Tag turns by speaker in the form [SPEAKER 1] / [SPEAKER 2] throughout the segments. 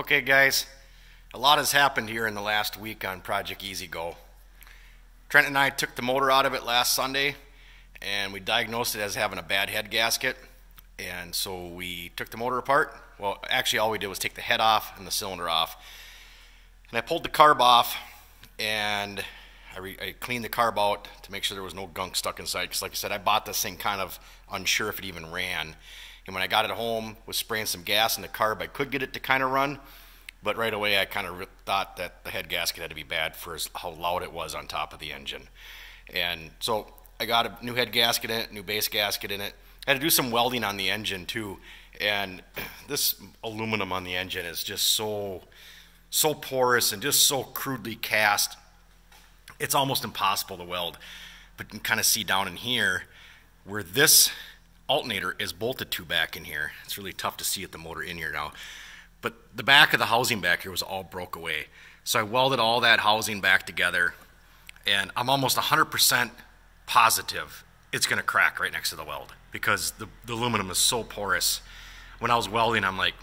[SPEAKER 1] Okay guys, a lot has happened here in the last week on Project Easy Go. Trent and I took the motor out of it last Sunday and we diagnosed it as having a bad head gasket, and so we took the motor apart. Well, actually all we did was take the head off and the cylinder off, and I pulled the carb off and I cleaned the carb out to make sure there was no gunk stuck inside, because like I said, I bought this thing kind of unsure if it even ran. And when I got it home, was spraying some gas in the carb, I could get it to kind of run, but right away I kind of thought that the head gasket had to be bad for how loud it was on top of the engine. And so I got a new head gasket in it, new base gasket in it. I had to do some welding on the engine too, and this aluminum on the engine is just so porous and just so crudely cast. It's almost impossible to weld. But you can kind of see down in here where this alternator is bolted to back in here. It's really tough to see at the motor in here now. But the back of the housing back here was all broke away. So I welded all that housing back together, and I'm almost 100% positive it's going to crack right next to the weld, because the aluminum is so porous. When I was welding, I'm like,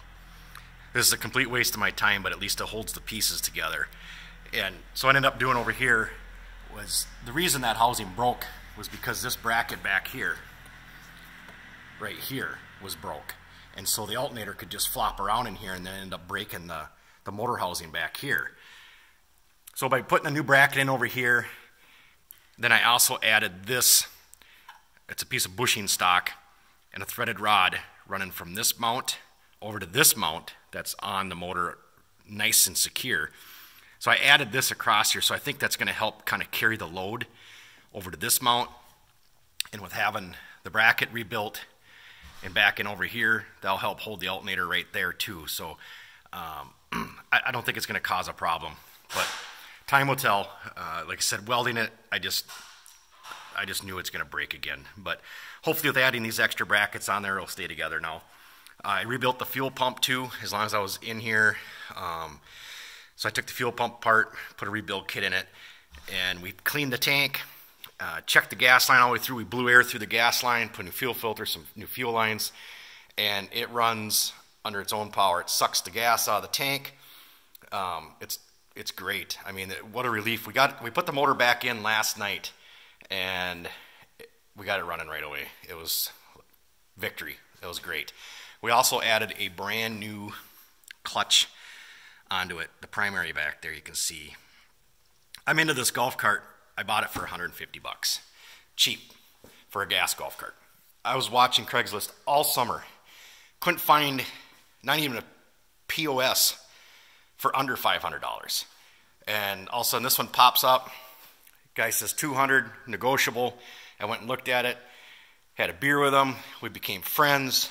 [SPEAKER 1] this is a complete waste of my time, but at least it holds the pieces together. And so what I ended up doing over here was, the reason that housing broke was because this bracket back here, right here, was broke. And so the alternator could just flop around in here and then end up breaking the motor housing back here. So by putting a new bracket in over here, then I also added this. It's a piece of bushing stock and a threaded rod running from this mount over to this mount that's on the motor, nice and secure. So I added this across here, so I think that's going to help kind of carry the load over to this mount. And with having the bracket rebuilt and back in over here, that'll help hold the alternator right there too. So I don't think it's going to cause a problem, but time will tell. Like I said, welding it, I just knew it's going to break again. But hopefully with adding these extra brackets on there, it'll stay together now. I rebuilt the fuel pump too, as long as I was in here. So I took the fuel pump apart, put a rebuild kit in it, and we cleaned the tank, checked the gas line all the way through. We blew air through the gas line, put a new fuel filter, some new fuel lines, and it runs under its own power. It sucks the gas out of the tank. It's great. I mean, what a relief. We put the motor back in last night, and we got it running right away. It was victory. It was great. We also added a brand new clutch onto it, the primary back there, you can see. I'm into this golf cart. I bought it for 150 bucks. Cheap for a gas golf cart. I was watching Craigslist all summer. Couldn't find not even a POS for under $500. And all of a sudden this one pops up. Guy says 200, negotiable. I went and looked at it, had a beer with him. We became friends.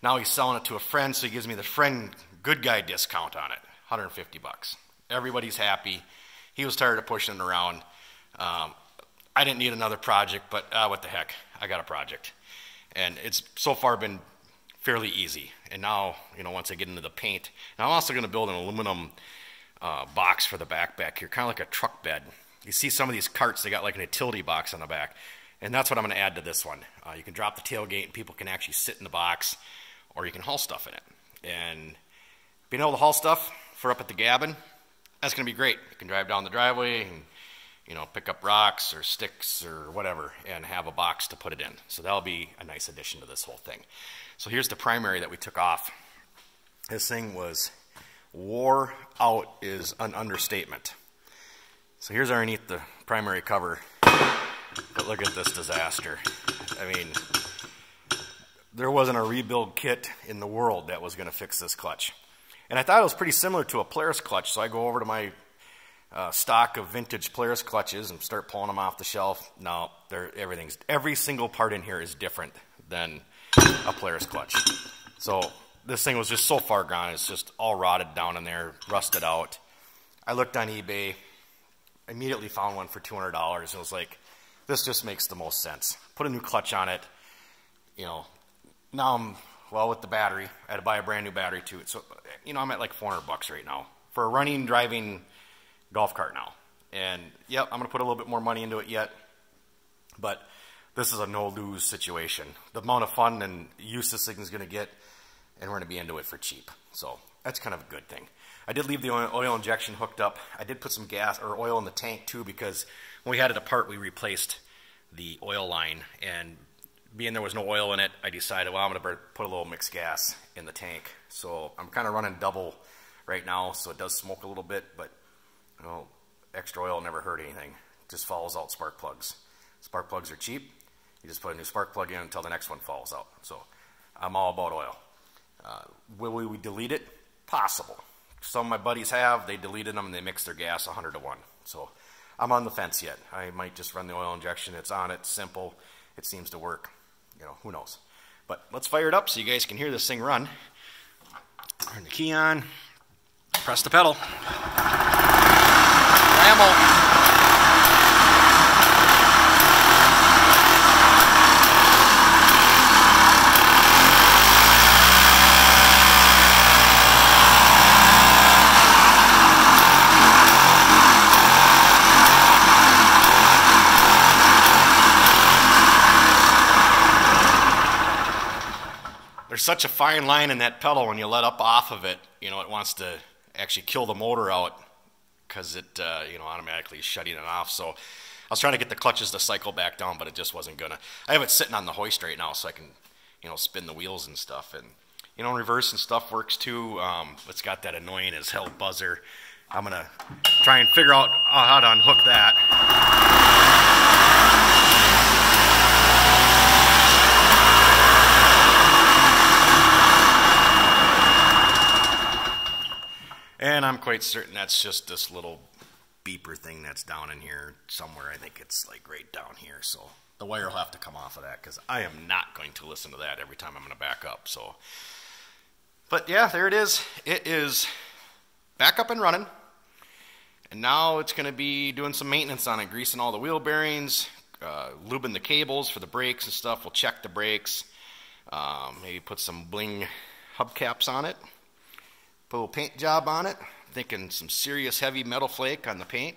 [SPEAKER 1] Now he's selling it to a friend, so he gives me the friend good guy discount on it. 150 bucks. Everybody's happy. He was tired of pushing it around. I didn't need another project, but what the heck, I got a project. And it's so far been fairly easy. And now, you know, once I get into the paint, now I'm also going to build an aluminum box for the back here, kind of like a truck bed. You see some of these carts, they got like an utility box on the back. And that's what I'm going to add to this one. You can drop the tailgate and people can actually sit in the box, or you can haul stuff in it. And being able to haul stuff for up at the cabin, that's going to be great. You can drive down the driveway and, you know, pick up rocks or sticks or whatever and have a box to put it in. So that'll be a nice addition to this whole thing. So here's the primary that we took off. This thing was wore out is an understatement. So here's underneath the primary cover. But look at this disaster. I mean, there wasn't a rebuild kit in the world that was going to fix this clutch. And I thought it was pretty similar to a Polaris clutch, so I go over to my stock of vintage Polaris clutches and start pulling them off the shelf. No, every single part in here is different than a Polaris clutch. So this thing was just so far gone. It's just all rotted down in there, rusted out. I looked on eBay, immediately found one for $200, and was like, this just makes the most sense. Put a new clutch on it. You know, now I'm, well, with the battery, I had to buy a brand new battery to it. So, you know, I'm at like 400 bucks right now for a running, driving golf cart now. And, yep, I'm going to put a little bit more money into it yet. But this is a no-lose situation. The amount of fun and use this thing is going to get and we're going to be into it for cheap. So that's kind of a good thing. I did leave the oil injection hooked up. I did put some gas or oil in the tank too, because when we had it apart, we replaced the oil line, and being there was no oil in it, I decided, well, I'm going to put a little mixed gas in the tank. So I'm kind of running double right now, so it does smoke a little bit, but you know, extra oil never hurt anything. It just follows out spark plugs. Spark plugs are cheap. You just put a new spark plug in until the next one falls out. So I'm all about oil. Will we delete it? Possible. Some of my buddies have. They deleted them and they mixed their gas 100 to 1. So I'm on the fence yet. I might just run the oil injection. It's on it. Simple. It seems to work. You know, who knows. But let's fire it up so you guys can hear this thing run. Turn the key on. Press the pedal. Blammo. There's such a fine line in that pedal when you let up off of it. You know, it wants to actually kill the motor out because it, you know, automatically is shutting it off. So I was trying to get the clutches to cycle back down, but it just wasn't gonna. I have it sitting on the hoist right now, so I can, you know, spin the wheels and stuff. And you know, reverse and stuff works too. It's got that annoying as hell buzzer. I'm gonna try and figure out how to unhook that. And I'm quite certain that's just this little beeper thing that's down in here somewhere. I think it's like right down here. So the wire will have to come off of that, because I am not going to listen to that every time I'm going to back up. So, but yeah, there it is. It is back up and running. And now it's going to be doing some maintenance on it, greasing all the wheel bearings, lubing the cables for the brakes and stuff. We'll check the brakes, maybe put some bling hubcaps on it. Put a little paint job on it, thinking some serious heavy metal flake on the paint,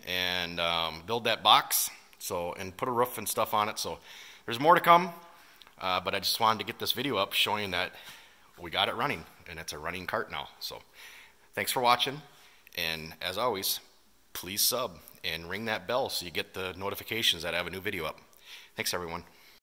[SPEAKER 1] and build that box, so, and put a roof and stuff on it. So there's more to come, but I just wanted to get this video up showing that we got it running, and it's a running cart now. So thanks for watching, and as always, please sub and ring that bell so you get the notifications that I have a new video up. Thanks, everyone.